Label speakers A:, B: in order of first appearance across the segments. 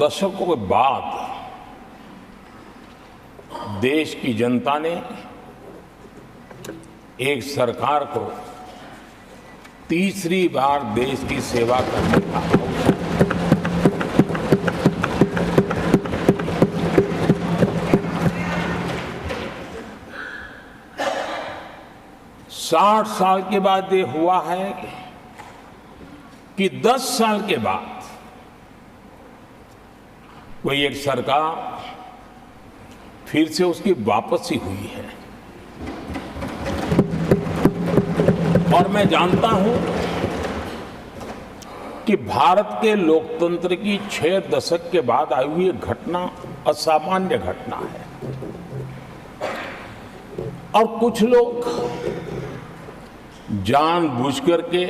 A: दशकों के बाद देश की जनता ने एक सरकार को तीसरी बार देश की सेवा करने का अवसर 60 साल के बाद ये हुआ है कि 10 साल के बाद कोई एक सरकार फिर से उसकी वापसी हुई है। और मैं जानता हूं कि भारत के लोकतंत्र की 6 दशक के बाद आई हुई घटना असामान्य घटना है। और कुछ लोग जानबूझकर के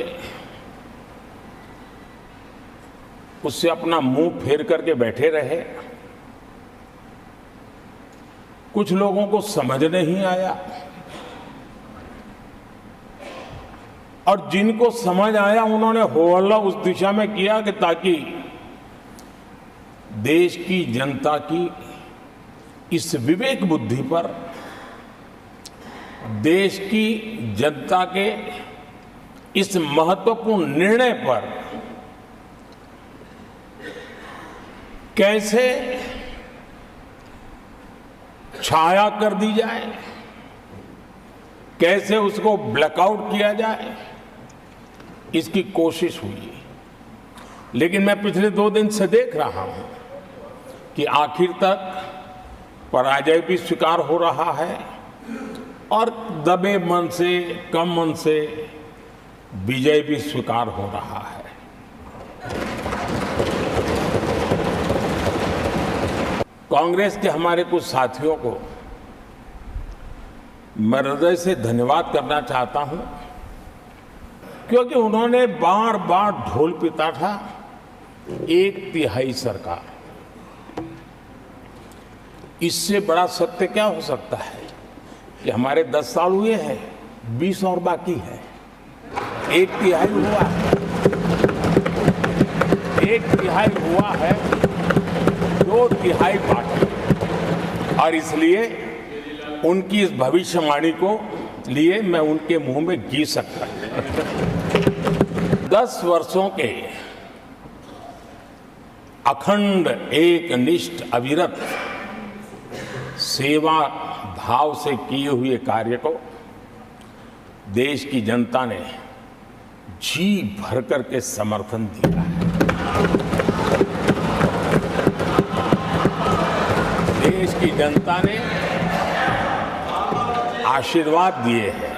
A: उससे अपना मुंह फेर करके बैठे रहे। कुछ लोगों को समझ नहीं आया और जिनको समझ आया उन्होंने हो हल्ला उस दिशा में किया कि ताकि देश की जनता की इस विवेक बुद्धि पर, देश की जनता के इस महत्वपूर्ण निर्णय पर कैसे छाया कर दी जाए, कैसे उसको ब्लैकआउट किया जाए, इसकी कोशिश हुई। लेकिन मैं पिछले 2 दिन से देख रहा हूं कि आखिर तक पराजय भी स्वीकार हो रहा है और दबे मन से, कम मन से विजय भी स्वीकार हो रहा है। कांग्रेस के हमारे कुछ साथियों को मैं हृदय से धन्यवाद करना चाहता हूं, क्योंकि उन्होंने बार बार ढोल पिटा था 1/3 सरकार। इससे बड़ा सत्य क्या हो सकता है कि हमारे 10 साल हुए हैं, 20 और बाकी है। 1/3 हुआ है, 1/3 हुआ है, 2/3 बाकी। और इसलिए उनकी इस भविष्यवाणी को लिए मैं उनके मुंह में घी सकता हूं। 10 वर्षों के अखंड, एकनिष्ठ, अविरत सेवा भाव से किए हुए कार्य को देश की जनता ने जी भर करके समर्थन दिया है। देश की जनता ने आशीर्वाद दिए हैं।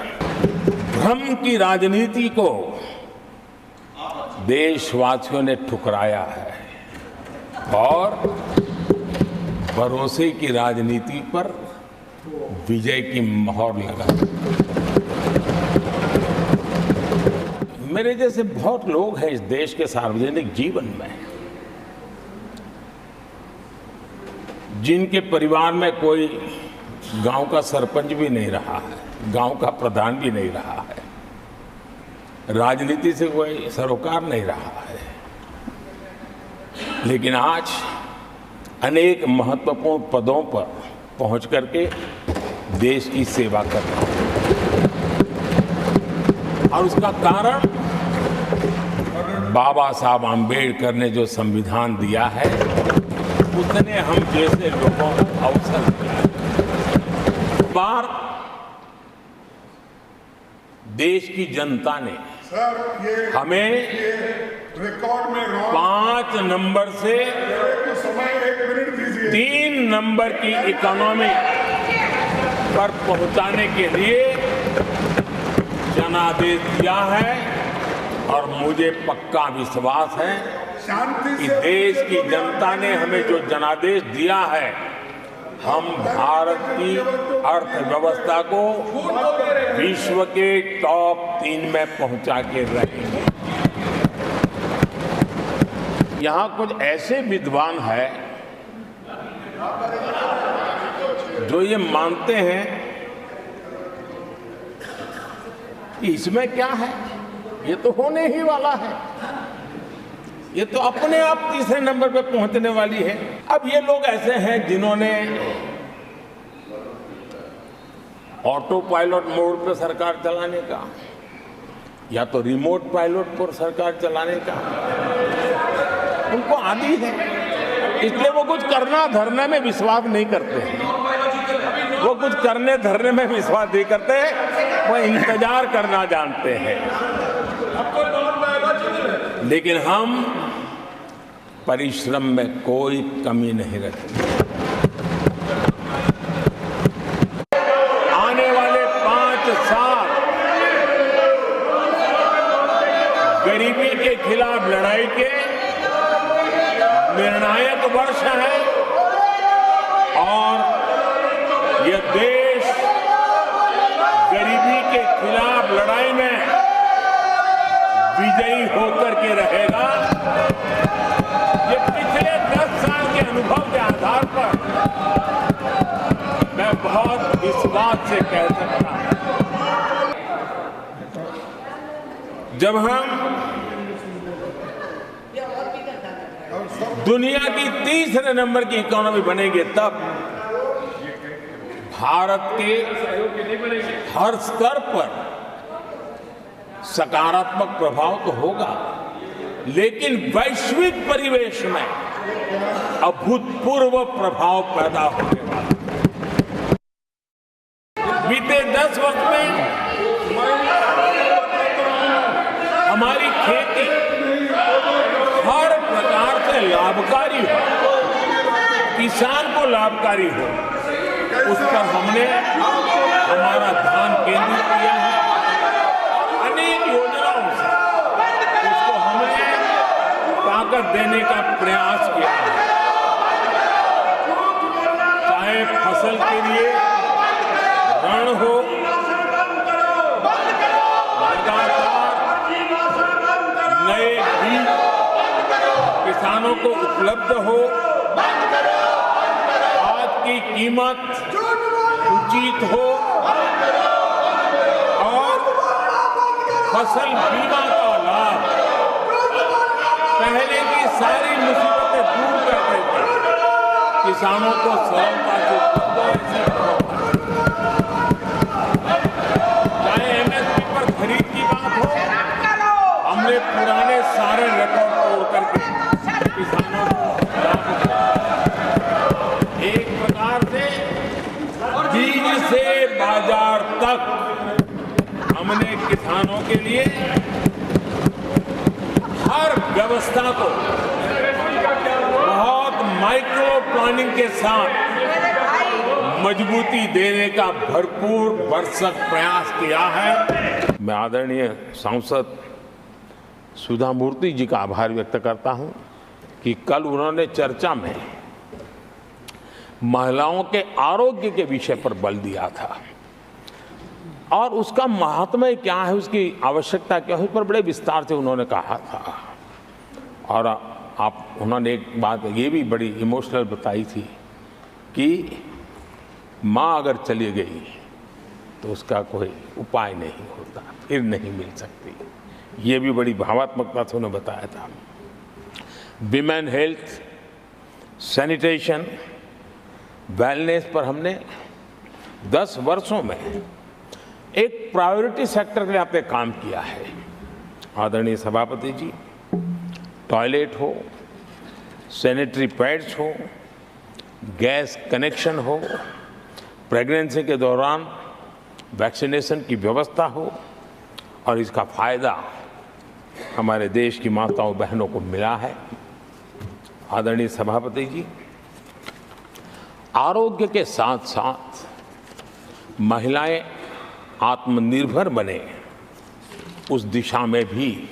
A: भ्रम की राजनीति को देशवासियों ने ठुकराया है और भरोसे की राजनीति पर विजय की मोहर लगा। मेरे जैसे बहुत लोग हैं इस देश के सार्वजनिक जीवन में, जिनके परिवार में कोई गांव का सरपंच भी नहीं रहा है, गांव का प्रधान भी नहीं रहा है, राजनीति से कोई सरोकार नहीं रहा है, लेकिन आज अनेक महत्वपूर्ण पदों पर पहुंच करके देश की सेवा कर रहे हैं। और उसका कारण बाबा साहब आम्बेडकर ने जो संविधान दिया है, उसने हम जैसे लोगों को अवसर दिया। बार देश की जनता ने हमें
B: रिकॉर्ड में
A: 5 नंबर से 3 नंबर की इकोनॉमी पर पहुंचाने के लिए जनादेश दिया है। और मुझे पक्का विश्वास है कि देश की जनता ने हमें जो जनादेश दिया है, हम भारत की अर्थव्यवस्था को विश्व के टॉप 3 में पहुंचा के रहेंगे। यहां कुछ ऐसे विद्वान हैं जो ये मानते हैं कि इसमें क्या है, ये तो होने ही वाला है। ये तो अपने आप तीसरे नंबर पे पहुंचने वाली है। अब ये लोग ऐसे हैं जिन्होंने ऑटो पायलट मोड पे सरकार चलाने का या तो रिमोट पायलट पर सरकार चलाने का उनको आदी है, इसलिए वो कुछ करना धरने में विश्वास नहीं करते हैं। वो कुछ करने धरने में विश्वास नहीं करते, वो इंतजार करना जानते हैं। लेकिन हम परिश्रम में कोई कमी नहीं रखेंगे। आने वाले 5 साल गरीबी के खिलाफ लड़ाई के निर्णायक वर्ष है और यह देश गरीबी के खिलाफ लड़ाई में विजयी होकर के रहेगा। ये पिछले 10 साल के अनुभव के आधार पर मैं बहुत विश्वास से कह सकता हूं। जब हम दुनिया की तीसरे नंबर की इकोनॉमी बनेंगे तब भारत के हर स्तर पर सकारात्मक प्रभाव तो होगा, लेकिन वैश्विक परिवेश में अभूतपूर्व प्रभाव पैदा होने वाला। बीते 10 वर्ष में हमारी खेती हर प्रकार से लाभकारी हो, किसान को लाभकारी हो, उस पर हमने हमारा ध्यान केंद्रित किया है। अनेक योजनाओं से उसको हमने ताकत देने का प्रयास किया है। चाहे फसल के लिए ऋण हो, लगातार नए बीज किसानों को उपलब्ध हो, आज की कीमत उचित हो और फसल बीमा का लाभ पहले की सारी मुसीबतें दूर कर देते किसानों को सरलता से उपलब्ध हो। चाहे एमएसपी पर खरीद की बात हो, हमने पुराने सारे रिकॉर्ड तोड़ करके किसानों को लाभ दिया। एक प्रकार से बीज से बाजार तक हमने किसानों के लिए हर व्यवस्था को बहुत माइक्रो प्लानिंग के साथ मजबूती देने का भरपूर भरसक प्रयास किया है। मैं आदरणीय सांसद सुधा मूर्ति जी का आभार व्यक्त करता हूं कि कल उन्होंने चर्चा में महिलाओं के आरोग्य के विषय पर बल दिया था और उसका महात्म्य क्या है, उसकी आवश्यकता क्या है, उस पर बड़े विस्तार से उन्होंने कहा था। और उन्होंने एक बात ये भी बड़ी इमोशनल बताई थी कि माँ अगर चली गई तो उसका कोई उपाय नहीं होता, फिर नहीं मिल सकती। ये भी बड़ी भावात्मकता से उन्होंने बताया था। विमेन हेल्थ, सैनिटेशन, वेलनेस पर हमने 10 वर्षों में एक प्रायोरिटी सेक्टर के लिए आपने काम किया है। आदरणीय सभापति जी, टॉयलेट हो, सैनिटरी पैड्स हो, गैस कनेक्शन हो, प्रेगनेंसी के दौरान वैक्सीनेशन की व्यवस्था हो और इसका फायदा हमारे देश की माताओं बहनों को मिला है। आदरणीय सभापति जी, आरोग्य के साथ साथ महिलाएं आत्मनिर्भर बने, उस दिशा में भी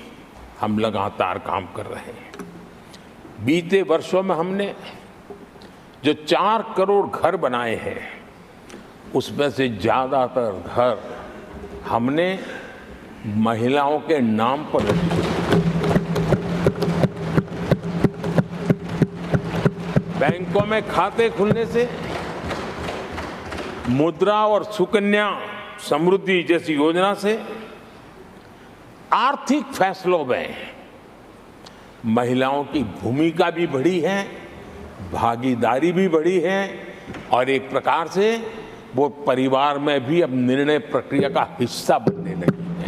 A: हम लगातार काम कर रहे हैं। बीते वर्षों में हमने जो 4 करोड़ घर बनाए हैं, उसमें से ज़्यादातर घर हमने महिलाओं के नाम पर रखे। बैंकों में खाते खुलने से, मुद्रा और सुकन्या समृद्धि जैसी योजना से आर्थिक फैसलों में महिलाओं की भूमिका भी बढ़ी है, भागीदारी भी बढ़ी है और एक प्रकार से वो परिवार में भी अब निर्णय प्रक्रिया का हिस्सा बनने लगी है।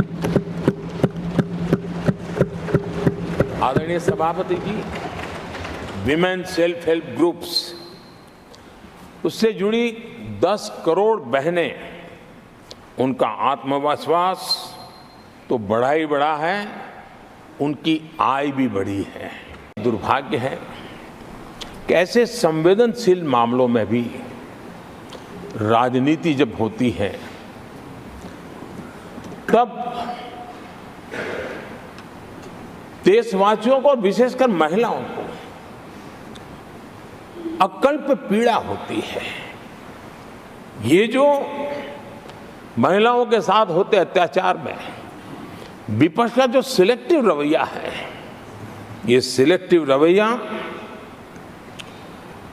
A: आदरणीय सभापति जी, विमेन सेल्फ हेल्प ग्रुप्स, उससे जुड़ी 10 करोड़ बहनें, उनका आत्मविश्वास तो बढ़ा ही बढ़ा है, उनकी आय भी बढ़ी है। दुर्भाग्य है कि ऐसे संवेदनशील मामलों में भी राजनीति जब होती है तब देशवासियों को और विशेषकर महिलाओं को अकल्प पीड़ा होती है। ये जो महिलाओं के साथ होते अत्याचार में विपक्ष का जो सिलेक्टिव रवैया है, ये सिलेक्टिव रवैया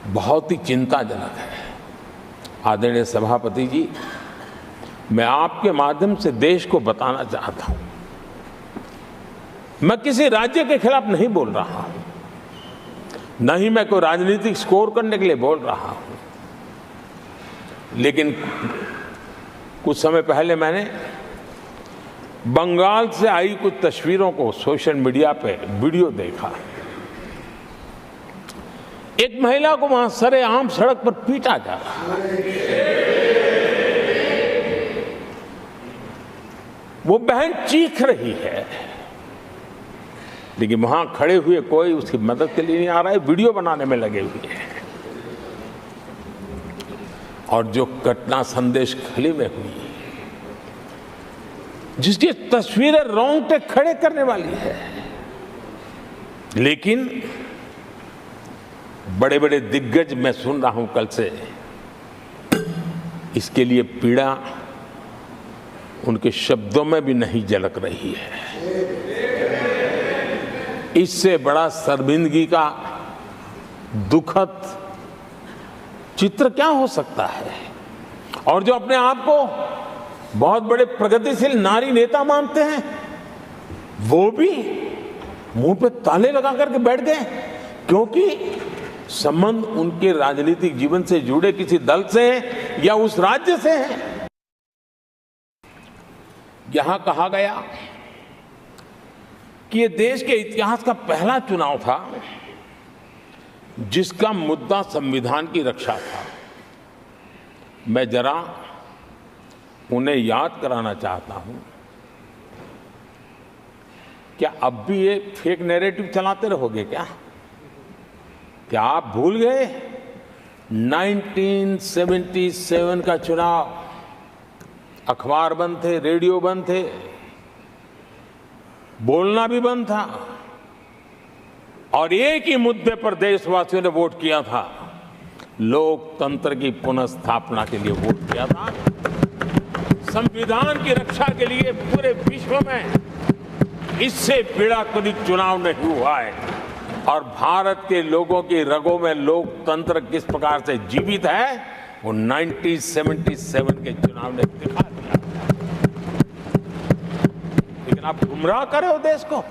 A: बहुत ही चिंताजनक है। आदरणीय सभापति जी, मैं आपके माध्यम से देश को बताना चाहता हूं, मैं किसी राज्य के खिलाफ नहीं बोल रहा हूं, न ही मैं कोई राजनीतिक स्कोर करने के लिए बोल रहा हूं, लेकिन कुछ समय पहले मैंने बंगाल से आई कुछ तस्वीरों को सोशल मीडिया पे वीडियो देखा। एक महिला को वहां सरेआम सड़क पर पीटा जा रहा है। वो बहन चीख रही है, लेकिन वहां खड़े हुए कोई उसकी मदद के लिए नहीं आ रहा है, वीडियो बनाने में लगे हुए हैं। और जो घटना संदेश खली में हुई, जिसकी तस्वीरें रोंगटे खड़े करने वाली है, लेकिन बड़े बड़े दिग्गज, मैं सुन रहा हूं कल से, इसके लिए पीड़ा उनके शब्दों में भी नहीं झलक रही है। इससे बड़ा शर्मिंदगी का दुखद चित्र क्या हो सकता है? और जो अपने आप को बहुत बड़े प्रगतिशील नारी नेता मानते हैं, वो भी मुंह पे ताले लगा करके बैठ गए, क्योंकि संबंध उनके राजनीतिक जीवन से जुड़े किसी दल से है या उस राज्य से है। यहां कहा गया कि ये देश के इतिहास का पहला चुनाव था जिसका मुद्दा संविधान की रक्षा था। मैं जरा उन्हें याद कराना चाहता हूं, क्या अब भी ये फेक नैरेटिव चलाते रहोगे क्या? क्या आप भूल गए 1977 का चुनाव? अखबार बंद थे, रेडियो बंद थे, बोलना भी बंद था, और एक ही मुद्दे पर देशवासियों ने वोट किया था, लोकतंत्र की पुनर्स्थापना के लिए वोट किया था। संविधान की रक्षा के लिए पूरे विश्व में इससे बड़ा कोई चुनाव नहीं हुआ है, और भारत के लोगों की रगों में लोकतंत्र किस प्रकार से जीवित है, वो 1977 के चुनाव ने दिखा दिया। लेकिन आप गुमराह कर रहे हो देश को।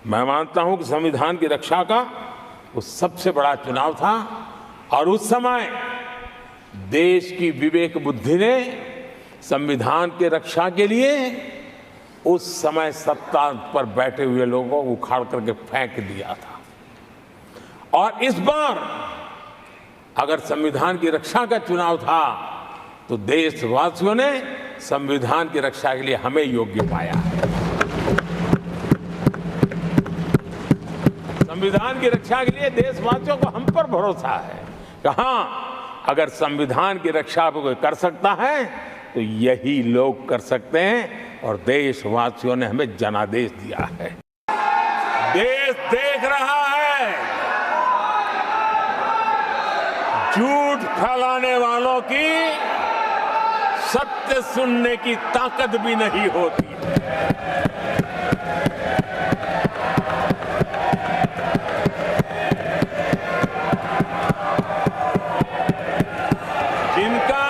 A: मैं मानता हूं कि संविधान की रक्षा का वो सबसे बड़ा चुनाव था, और उस समय देश की विवेक बुद्धि ने संविधान की रक्षा के लिए उस समय सत्ता पर बैठे हुए लोगों को उखाड़ करके फेंक दिया था। और इस बार अगर संविधान की रक्षा का चुनाव था तो देशवासियों ने संविधान की रक्षा के लिए हमें योग्य पाया है। संविधान की रक्षा के लिए देशवासियों को हम पर भरोसा है। कहाँ अगर संविधान की रक्षा कोई कर सकता है तो यही लोग कर सकते हैं, और देशवासियों ने हमें जनादेश दिया है। देश देख रहा है, झूठ फैलाने वालों की सत्य सुनने की ताकत भी नहीं होती है। जिनका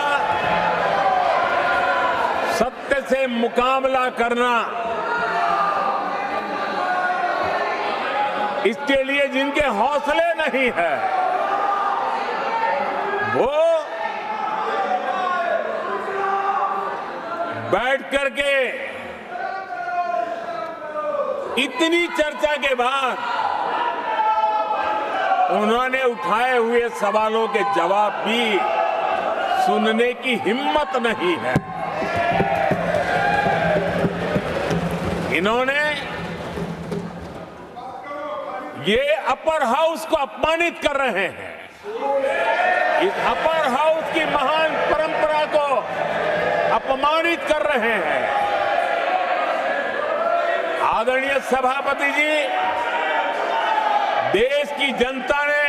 A: सत्य से मुकाबला करना इसके लिए जिनके हौसले नहीं है वो बैठ करके इतनी चर्चा के बाद उन्होंने उठाए हुए सवालों के जवाब भी सुनने की हिम्मत नहीं है। इन्होंने ये अपर हाउस को अपमानित कर रहे हैं। इस अपर हाउस की महान परंपरा को अपमानित कर रहे हैं। आदरणीय सभापति जी, देश की जनता ने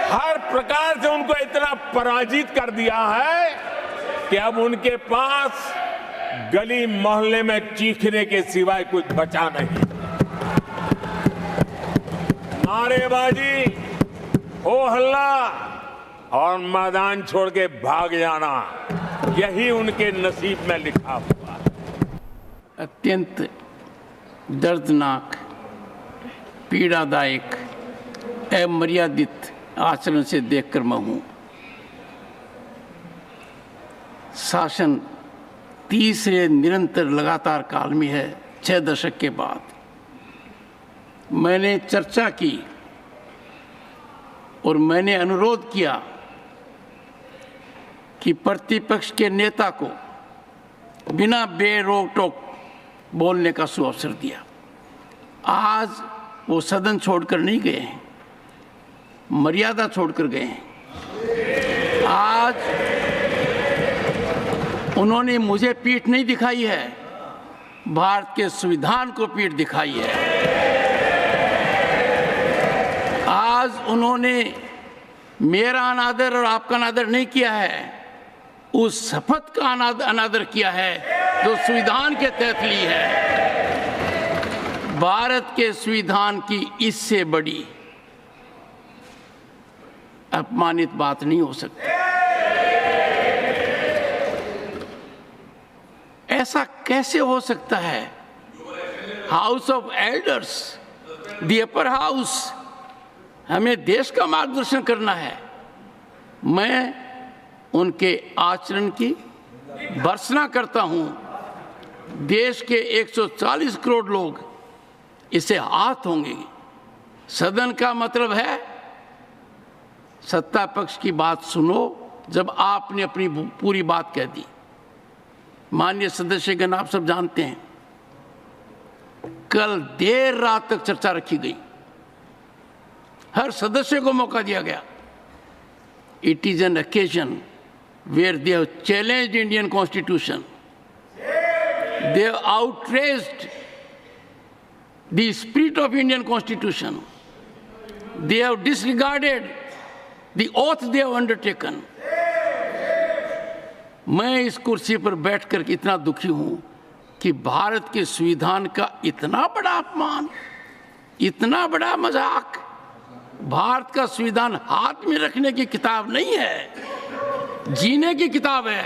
A: हर प्रकार से उनको इतना पराजित कर दिया है कि अब उनके पास गली मोहल्ले में चीखने के सिवाय कुछ बचा नहीं। नारेबाजी, हो हल्ला और मैदान छोड़ के भाग जाना, यही उनके नसीब में लिखा हुआ है।
C: अत्यंत दर्दनाक, पीड़ादायक, अमर्यादित आचरण से देखकर मैं हूं। शासन तीसरे निरंतर लगातार काल में है। 6 दशक के बाद मैंने चर्चा की और मैंने अनुरोध किया कि प्रतिपक्ष के नेता को बिना बेरोक टोक बोलने का सुअवसर दिया। आज वो सदन छोड़कर नहीं गए हैं, मर्यादा छोड़कर गए हैं। आज उन्होंने मुझे पीठ नहीं दिखाई है, भारत के संविधान को पीठ दिखाई है। आज उन्होंने मेरा अनादर और आपका अनादर नहीं किया है, उस शपथ का अनादर किया है जो संविधान के तहत ली है। भारत के संविधान की इससे बड़ी अपमानित बात नहीं हो सकती। ऐसा कैसे हो सकता है? House of elders, the upper house, हमें देश का मार्गदर्शन करना है। मैं उनके आचरण की भर्त्सना करता हूं। देश के 140 करोड़ लोग इसे हाथ होंगे। सदन का मतलब है सत्ता पक्ष की बात सुनो। जब आपने अपनी पूरी बात कह दी, माननीय सदस्यगण, आप सब जानते हैं कल देर रात तक चर्चा रखी गई, हर सदस्य को मौका दिया गया। It is an occasion where they have challenged Indian Constitution. They have outraged the spirit of Indian Constitution. They have disregarded the oath they have undertaken. मैं इस कुर्सी पर बैठकर इतना दुखी हूं कि भारत के संविधान का इतना बड़ा अपमान, इतना बड़ा मजाक। भारत का संविधान हाथ में रखने की किताब नहीं है, जीने की किताब है।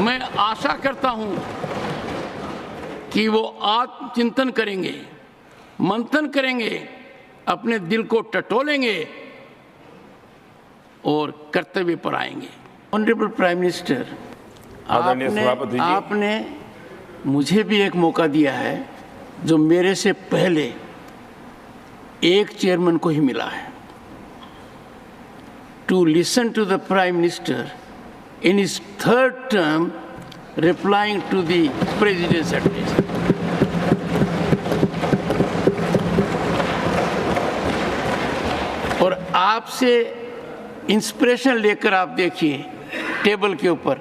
C: मैं आशा करता हूं कि वो आत्मचिंतन करेंगे, मंथन करेंगे, अपने दिल को टटोलेंगे और कर्तव्य पर आएंगे। ऑनरेबल प्राइम मिनिस्टर, आपने मुझे भी एक मौका दिया है जो मेरे से पहले एक चेयरमैन को ही मिला है, to listen to the prime minister in his 3rd term replying to the president's address. और आपसे इंस्पिरेशन लेकर आप देखिए टेबल के ऊपर